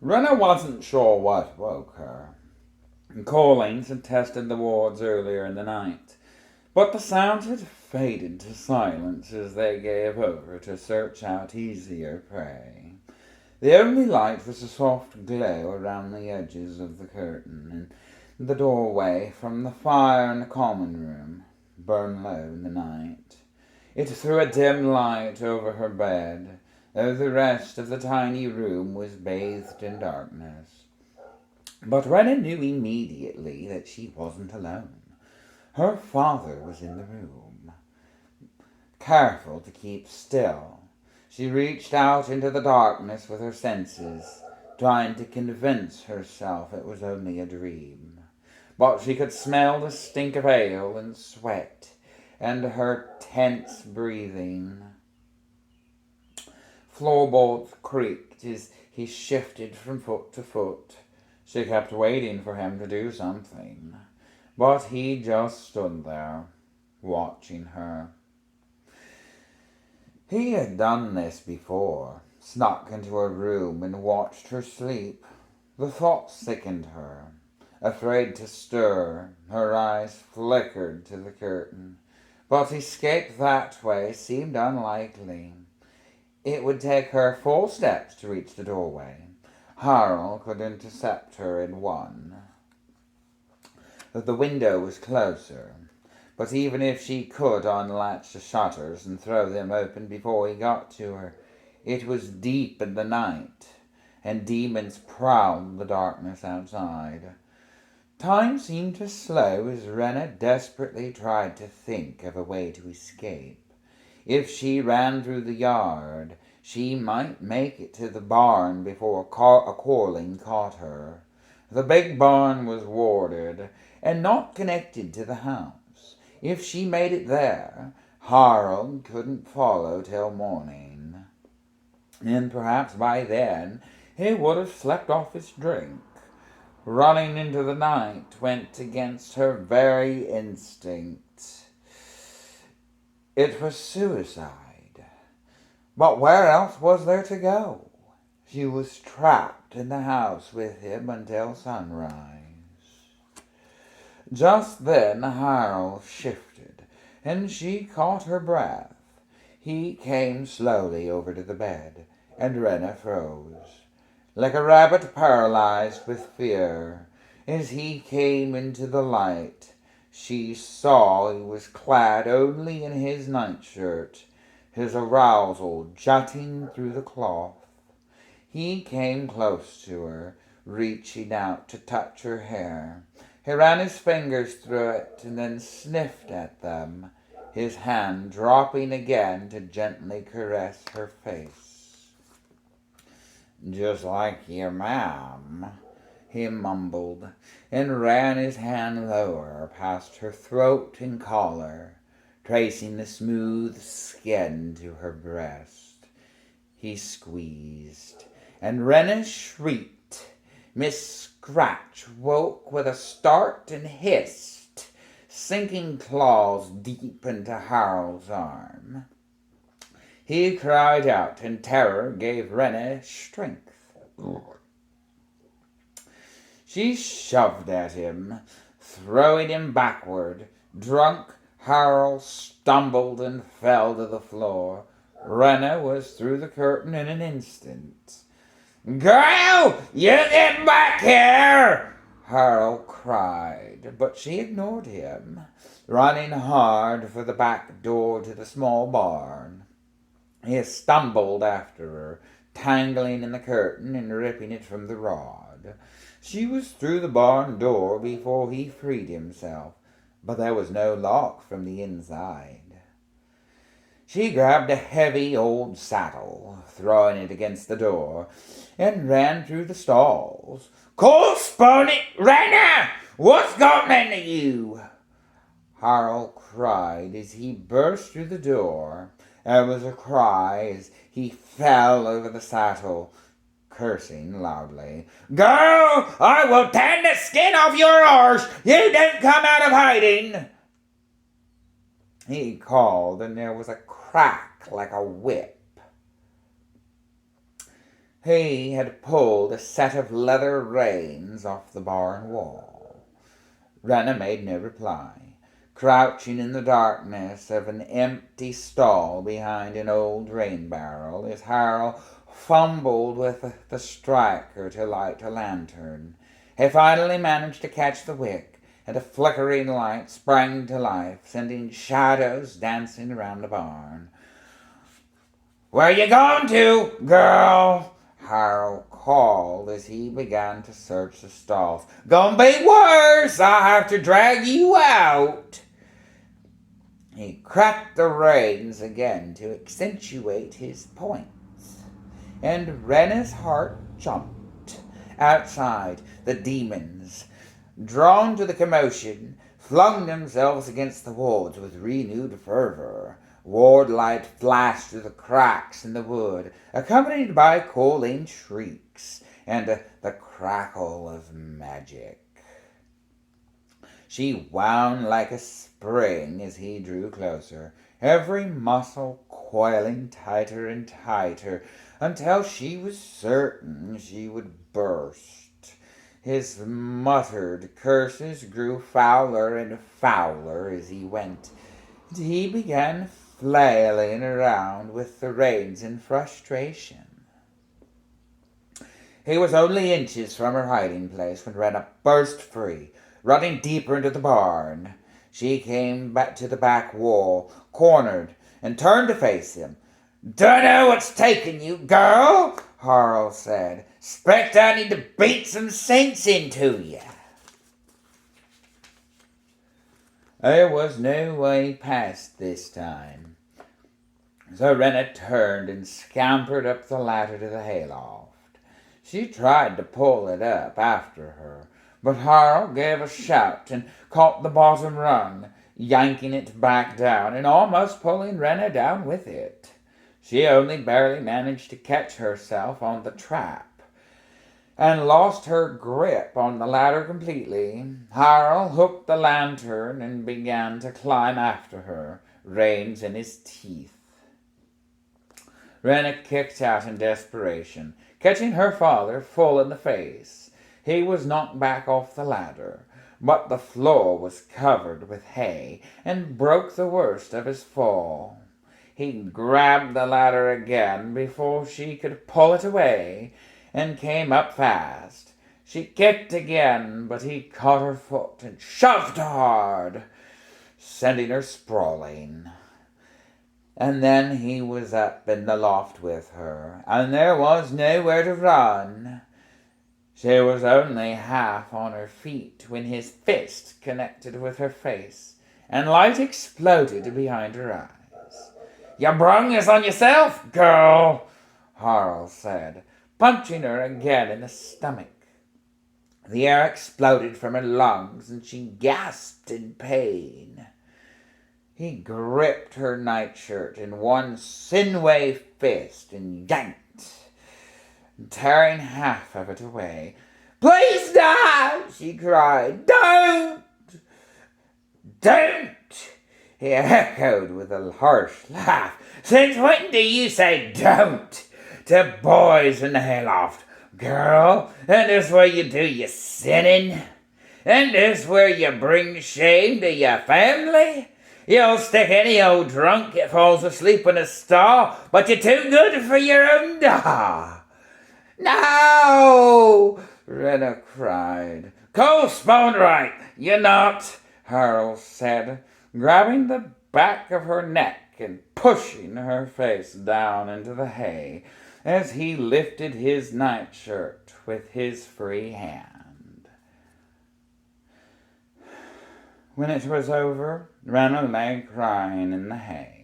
Rena wasn't sure what woke her. Callings had tested the wards earlier in the night, but the sounds had faded to silence as they gave over to search out easier prey. The only light was a soft glow around the edges of the curtain, and the doorway from the fire in the common room burned low in the night. It threw a dim light over her bed, though the rest of the tiny room was bathed in darkness. But Rena knew immediately that she wasn't alone. Her father was in the room. Careful to keep still, she reached out into the darkness with her senses, trying to convince herself it was only a dream. But she could smell the stink of ale and sweat, and her tense breathing. Floorboards creaked as he shifted from foot to foot. She kept waiting for him to do something, but he just stood there, watching her. He had done this before, snuck into her room and watched her sleep. The thought sickened her. Afraid to stir, her eyes flickered to the curtain. But escape that way seemed unlikely. It would take her 4 steps to reach the doorway. Harold could intercept her in one. The window was closer, but even if she could unlatch the shutters and throw them open before he got to her, it was deep in the night, and demons prowled the darkness outside. Time seemed to slow as Rena desperately tried to think of a way to escape. If she ran through the yard, she might make it to the barn before a calling caught her. The big barn was warded and not connected to the house. If she made it there, Harold couldn't follow till morning. And perhaps by then he would have slept off his drink. Running into the night went against her very instinct. It was suicide. But where else was there to go? She was trapped in the house with him until sunrise. Just then Harold shifted, and she caught her breath. He came slowly over to the bed, and Rena froze, like a rabbit paralyzed with fear. As he came into the light, she saw he was clad only in his nightshirt, his arousal jutting through the cloth. He came close to her, reaching out to touch her hair. He ran his fingers through it and then sniffed at them, his hand dropping again to gently caress her face. "Just like your ma'am," he mumbled, and ran his hand lower past her throat and collar, tracing the smooth skin to her breast. He squeezed, and Rena shrieked. Miss Scratch woke with a start and hissed, sinking claws deep into Harold's arm. He cried out, and terror gave Rena strength. She shoved at him, throwing him backward. Drunk, Harold stumbled and fell to the floor. Rena was through the curtain in an instant. "Girl, you get back here!" Harold cried, but she ignored him, running hard for the back door to the small barn. He stumbled after her, tangling in the curtain and ripping it from the rod. She was through the barn door before he freed himself, but there was no lock from the inside. She grabbed a heavy old saddle, throwing it against the door, and ran through the stalls. "Cold spawn it, Rena! What's gotten into you?" Harold cried as he burst through the door. There was a cry as he fell over the saddle, cursing loudly. "Girl, I will tan the skin off your horse! You don't come out of hiding!" He called, and there was a crack like a whip. He had pulled a set of leather reins off the barn wall. Rena made no reply, crouching in the darkness of an empty stall behind an old rain barrel as Harold fumbled with the striker to light a lantern. He finally managed to catch the wick, and a flickering light sprang to life, sending shadows dancing around the barn. "Where you going to, girl?" Harold called as he began to search the stalls. "Gonna be worse! I'll have to drag you out." He cracked the reins again to accentuate his points, and Rena's heart jumped. Outside, the demons, drawn to the commotion, flung themselves against the wards with renewed fervor. Ward light flashed through the cracks in the wood, accompanied by calling shrieks and the crackle of magic. She wound like a spring as he drew closer, every muscle coiling tighter and tighter until she was certain she would burst. His muttered curses grew fouler and fouler as he went, and he began flailing around with the reins in frustration. He was only inches from her hiding place when Rena burst free, running deeper into the barn. She came back to the back wall, cornered, and turned to face him. "Dunno what's taken you, girl," Harl said. "'Spect I need to beat some sense into you." There was no way past this time, so Rena turned and scampered up the ladder to the hayloft. She tried to pull it up after her, but Harl gave a shout and caught the bottom rung, yanking it back down and almost pulling Rena down with it. She only barely managed to catch herself on the trap and lost her grip on the ladder completely. Harl hooked the lantern and began to climb after her, reins in his teeth. Rena kicked out in desperation, catching her father full in the face. He was knocked back off the ladder, but the floor was covered with hay and broke the worst of his fall. He grabbed the ladder again before she could pull it away and came up fast. She kicked again, but he caught her foot and shoved hard, sending her sprawling. And then he was up in the loft with her, and there was nowhere to run. She was only half on her feet when his fist connected with her face, and light exploded behind her eyes. "You brung this on yourself, girl," Harl said, punching her again in the stomach. The air exploded from her lungs, and she gasped in pain. He gripped her nightshirt in one sinewy fist and yanked, tearing half of it away. "Please don't!" she cried. "Don't! Don't!" He echoed with a harsh laugh. "Since when do you say don't to boys in the hayloft, girl? And this where you do your sinning? And this where you bring shame to your family? You'll stick any old drunk that falls asleep in a stall, but you're too good for your own dog." "No!" Rena cried. "Cold spawn right, you're not," Harold said, grabbing the back of her neck and pushing her face down into the hay as he lifted his nightshirt with his free hand. When it was over, Rena lay crying in the hay.